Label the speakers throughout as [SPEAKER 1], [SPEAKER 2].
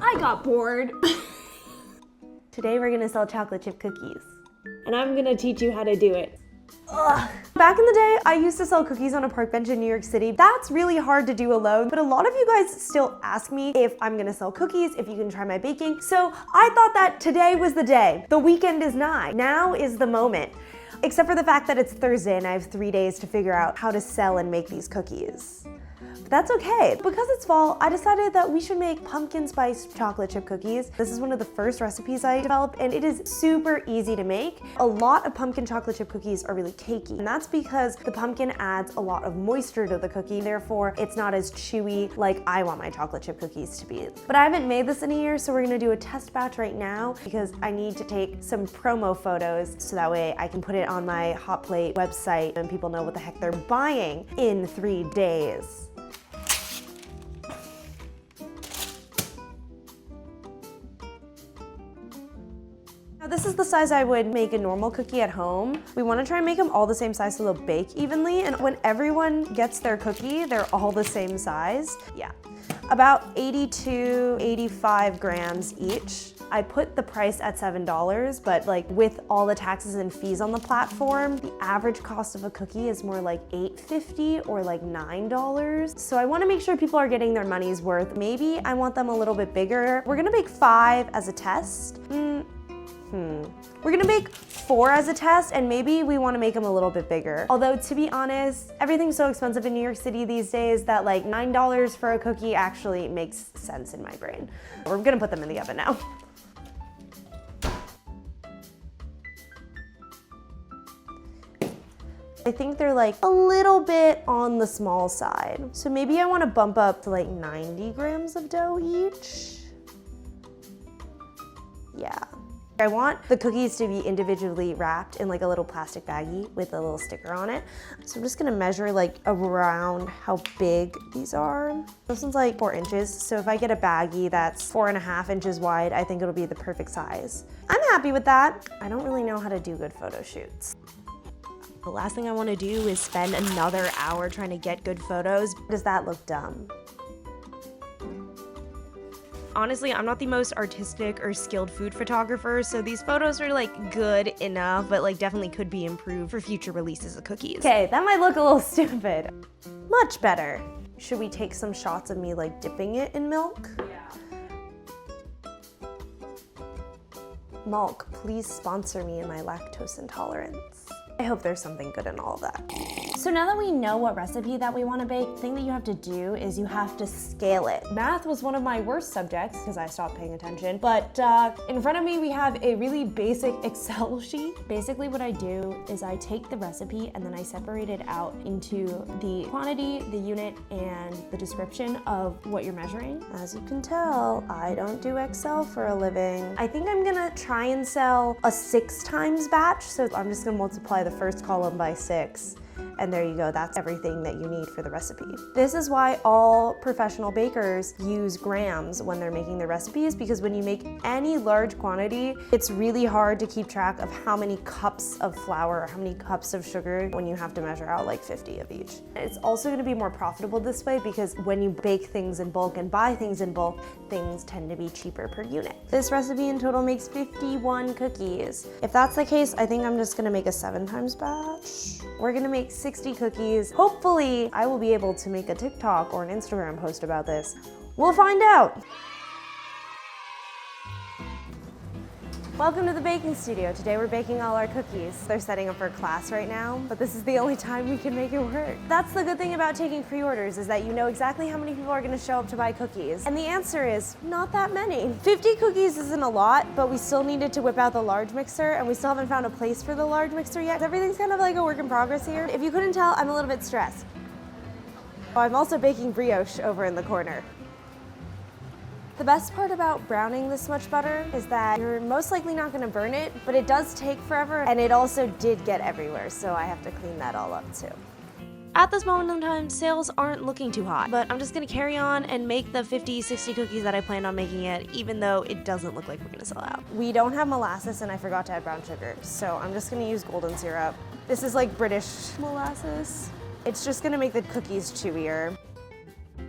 [SPEAKER 1] I got bored.
[SPEAKER 2] Today we're gonna sell chocolate chip cookies.
[SPEAKER 1] And I'm gonna teach you how to do it.
[SPEAKER 2] Ugh. Back in the day, I used to sell cookies on a park bench in New York City. That's really hard to do alone, but a lot of you guys still ask me if I'm gonna sell cookies, if you can try my baking. So I thought that today was the day. The weekend is nigh. Now is the moment. Except for the fact that it's Thursday and I have 3 days to figure out how to sell and make these cookies. But that's okay. Because it's fall, I decided that we should make pumpkin spice chocolate chip cookies. This is one of the first recipes I developed, and it is super easy to make. A lot of pumpkin chocolate chip cookies are really cakey, and that's because the pumpkin adds a lot of moisture to the cookie, therefore it's not as chewy like I want my chocolate chip cookies to be. But I haven't made this in a year, so we're gonna do a test batch right now because I need to take some promo photos so that way I can put it on my Hot Plate website and people know what the heck they're buying in 3 days. Now this is the size I would make a normal cookie at home. We want to try and make them all the same size so they'll bake evenly, and when everyone gets their cookie, they're all the same size. Yeah, about 80 to 85 grams each. I put the price at $7, but like with all the taxes and fees on the platform, the average cost of a cookie is more like $8.50 or like $9. So I want to make sure people are getting their money's worth. Maybe I want them a little bit bigger. We're gonna bake 5 as a test. We're gonna make 4 as a test, and maybe we wanna make them a little bit bigger. Although, to be honest, everything's so expensive in New York City these days that like $9 for a cookie actually makes sense in my brain. We're gonna put them in the oven now. I think they're like a little bit on the small side. So maybe I wanna bump up to like 90 grams of dough each. Yeah. I want the cookies to be individually wrapped in like a little plastic baggie with a little sticker on it. So I'm just gonna measure like around how big these are. This one's like 4 inches. So if I get a baggie that's 4.5 inches wide, I think it'll be the perfect size. I'm happy with that. I don't really know how to do good photo shoots. The last thing I wanna do is spend another hour trying to get good photos. Does that look dumb? Honestly, I'm not the most artistic or skilled food photographer, so these photos are like good enough, but like definitely could be improved for future releases of cookies. Okay, that might look a little stupid. Much better. Should we take some shots of me like dipping it in milk? Yeah. Milk, please sponsor me in my lactose intolerance. I hope there's something good in all of that.
[SPEAKER 1] So now that we know what recipe that we want to bake, the thing that you have to do is you have to scale it. Math was one of my worst subjects because I stopped paying attention, but in front of me we have a really basic Excel sheet. Basically what I do is I take the recipe and then I separate it out into the quantity, the unit, and the description of what you're measuring.
[SPEAKER 2] As you can tell, I don't do Excel for a living. I think I'm gonna try and sell a 6 times batch, so I'm just gonna multiply the first column by 6. And there you go, that's everything that you need for the recipe. This is why all professional bakers use grams when they're making their recipes, because when you make any large quantity, it's really hard to keep track of how many cups of flour or how many cups of sugar when you have to measure out like 50 of each. It's also gonna be more profitable this way because when you bake things in bulk and buy things in bulk, things tend to be cheaper per unit. This recipe in total makes 51 cookies. If that's the case, I think I'm just gonna make a 7 times batch. We're gonna make 60 cookies. Hopefully, I will be able to make a TikTok or an Instagram post about this. We'll find out. Welcome to the baking studio. Today we're baking all our cookies. They're setting up for class right now, but this is the only time we can make it work. That's the good thing about taking pre-orders is that you know exactly how many people are gonna show up to buy cookies. And the answer is not that many. 50 cookies isn't a lot, but we still needed to whip out the large mixer and we still haven't found a place for the large mixer yet. Everything's kind of like a work in progress here. If you couldn't tell, I'm a little bit stressed. I'm also baking brioche over in the corner. The best part about browning this much butter is that you're most likely not gonna burn it, but it does take forever, and it also did get everywhere, so I have to clean that all up too. At this moment in time, sales aren't looking too hot, but I'm just gonna carry on and make the 50, 60 cookies that I planned on making it, even though it doesn't look like we're gonna sell out. We don't have molasses and I forgot to add brown sugar, so I'm just gonna use golden syrup. This is like British molasses. It's just gonna make the cookies chewier.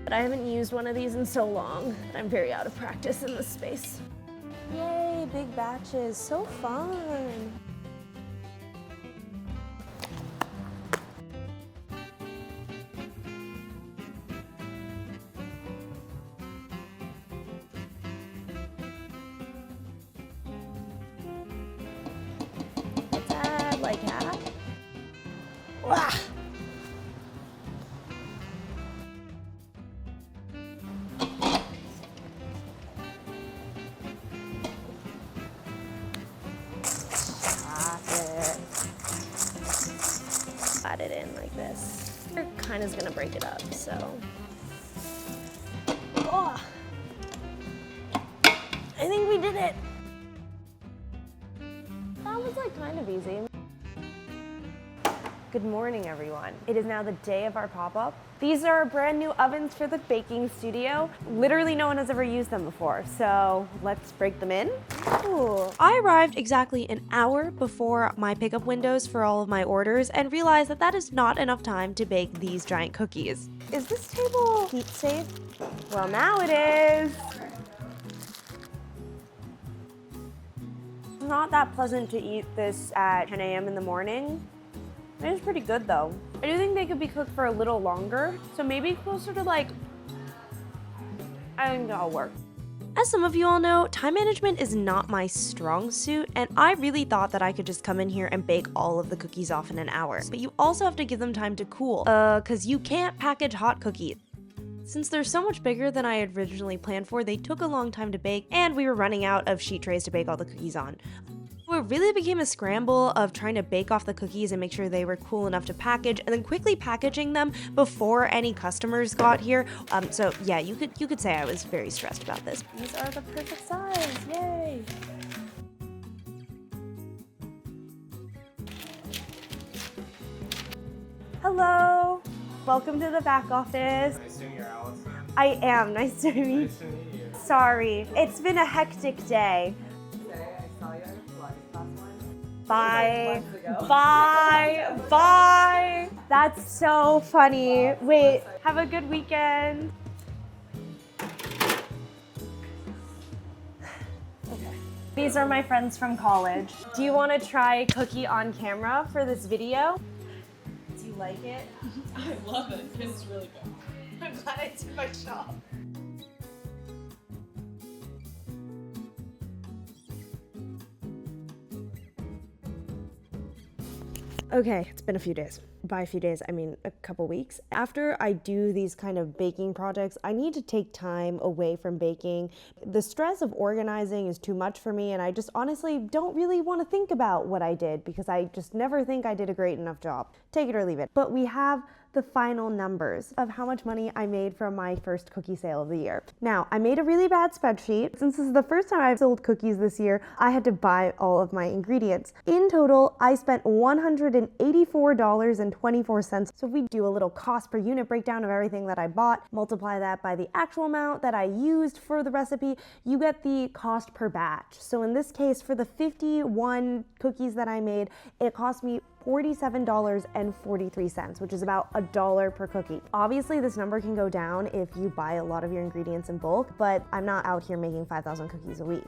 [SPEAKER 1] But I haven't used one of these in so long. I'm very out of practice in this space. Yay, big batches, so fun. Let's add like half. Wah. Add it in like this. It kind of is gonna break it up, so. Oh, I think we did it. That was like kind of easy.
[SPEAKER 2] Good morning, everyone. It is now the day of our pop-up. These are brand new ovens for the baking studio. Literally no one has ever used them before, so let's break them in. Ooh. I arrived exactly an hour before my pickup windows for all of my orders and realized that that is not enough time to bake these giant cookies. Is this table heat safe? Well, now it is. It's not that pleasant to eat this at 10 a.m. in the morning. It is pretty good though. I do think they could be cooked for a little longer, so maybe closer to like, I think that'll work. As some of you all know, time management is not my strong suit, and I really thought that I could just come in here and bake all of the cookies off in an hour. But you also have to give them time to cool, cause you can't package hot cookies. Since they're so much bigger than I had originally planned for, they took a long time to bake, and we were running out of sheet trays to bake all the cookies on. It really became a scramble of trying to bake off the cookies and make sure they were cool enough to package, and then quickly packaging them before any customers got here. So yeah, you could say I was very stressed about this. These are the perfect size, yay! Hello, welcome to the back office.
[SPEAKER 3] I assume you're Allison.
[SPEAKER 2] I am, nice to meet you.
[SPEAKER 3] Nice to meet you.
[SPEAKER 2] Sorry, it's been a hectic day. Bye. Bye. Bye. That's so funny. Wait, have a good weekend. Okay. These are my friends from college. Do you want to try cookie on camera for this video? Do you like it?
[SPEAKER 4] I love it. This is really good. I'm glad I did my job.
[SPEAKER 2] Okay, it's been a few days. By a few days, I mean a couple weeks. After I do these kind of baking projects, I need to take time away from baking. The stress of organizing is too much for me, and I just honestly don't really want to think about what I did because I just never think I did a great enough job. Take it or leave it. But we have the final numbers of how much money I made from my first cookie sale of the year. Now, I made a really bad spreadsheet. Since this is the first time I've sold cookies this year, I had to buy all of my ingredients. In total, I spent $184.24. So if we do a little cost per unit breakdown of everything that I bought, multiply that by the actual amount that I used for the recipe, you get the cost per batch. So in this case, for the 51 cookies that I made, it cost me $47.43, which is about $1 per cookie. Obviously, this number can go down if you buy a lot of your ingredients in bulk, but I'm not out here making 5,000 cookies a week.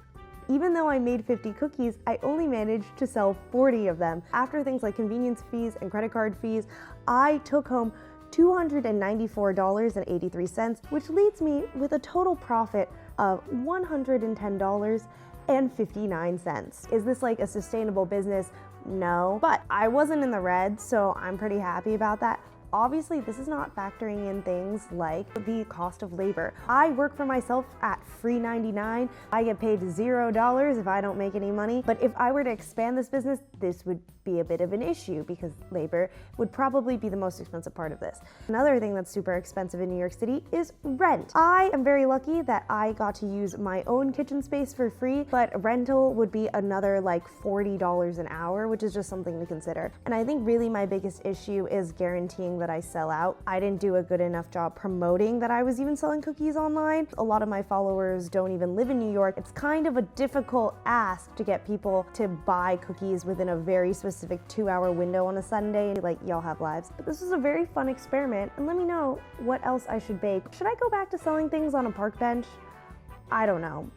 [SPEAKER 2] Even though I made 50 cookies, I only managed to sell 40 of them. After things like convenience fees and credit card fees, I took home $294.83, which leaves me with a total profit of $110.59. Is this like a sustainable business? No, but I wasn't in the red, so I'm pretty happy about that. Obviously, this is not factoring in things like the cost of labor. I work for myself at free 99. I get paid $0 if I don't make any money. But if I were to expand this business, this would be a bit of an issue because labor would probably be the most expensive part of this. Another thing that's super expensive in New York City is rent. I am very lucky that I got to use my own kitchen space for free, but rental would be another like $40 an hour, which is just something to consider. And I think really my biggest issue is guaranteeing long that I sell out. I didn't do a good enough job promoting that I was even selling cookies online. A lot of my followers don't even live in New York. It's kind of a difficult ask to get people to buy cookies within a very specific 2-hour window on a Sunday. Like, y'all have lives. But this was a very fun experiment, and let me know what else I should bake. Should I go back to selling things on a park bench? I don't know.